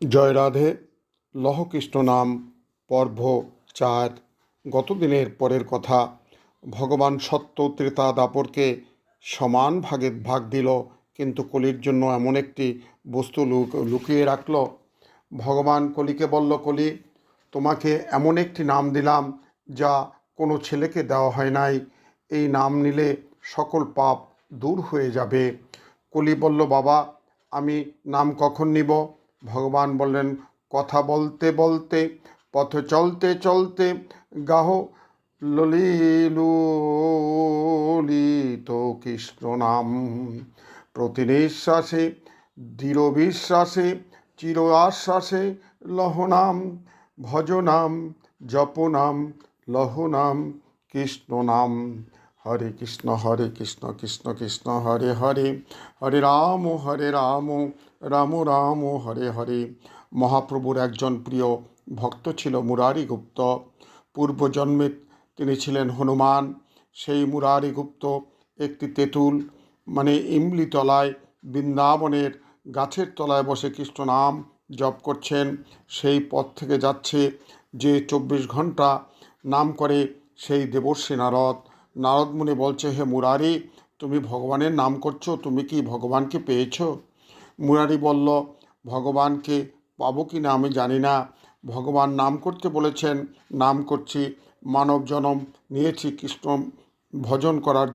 জয় রাধে। লহ কৃষ্ণ নাম পর্ব 4। গতদিনের পরের কথা। ভগবান সত্য ত্রেতা দাপরকে সমান ভাগে ভাগ দিল, কিন্তু কলির জন্য এমন একটি বস্তু লুকিয়ে রাখল। ভগবান কলিকে বলল, কলি, তোমাকে এমন একটি নাম দিলাম যা কোনো ছেলেকে দেওয়া হয় নাই। এই নাম নিলে সকল পাপ দূর হয়ে যাবে। কলি বলল, বাবা, আমি নাম কখন নিব? ভগবান বললেন, কথা বলতে বলতে, পথে চলতে চলতে, গাহ ললিত কৃষ্ণ নাম। প্রতি নিঃশ্বাসে, দৃঢ় বিশ্বাসে, চির আশ্বাসে লহ নাম, ভজ নাম, জপ নাম, লহ নাম, কৃষ্ণ নাম। হরে কৃষ্ণ কৃষ্ণ কৃষ্ণ হরে হরে, হরে রাম রাম রাম হরে হরে। মহাপ্রভুর একজন প্রিয় ভক্ত ছিল মুরারি গুপ্ত। পূর্বজন্মে তিনি ছিলেন হনুমান। সেই মুরারি গুপ্ত একটি তেঁতুল ইমলি তলায়, বৃন্দাবনের গাছের তলায় বসে কৃষ্ণ নাম জপ করছেন। সেই পথ থেকে যাচ্ছে যে 24 ঘন্টা নাম করে সেই দেবর্ষি নারদ। নারদ মুনি বলছে, হে মুরারি, তুমি ভগবানের নাম করছো, তুমি কি ভগবানকে পেয়েছো? মুরারি বলল, ভগবানকে পাবো কি না আমি জানি না। ভগবান নাম করতে বলেছেন, নাম করছি। মানব জন্ম নিয়েছি কৃষ্ণ ভজন করার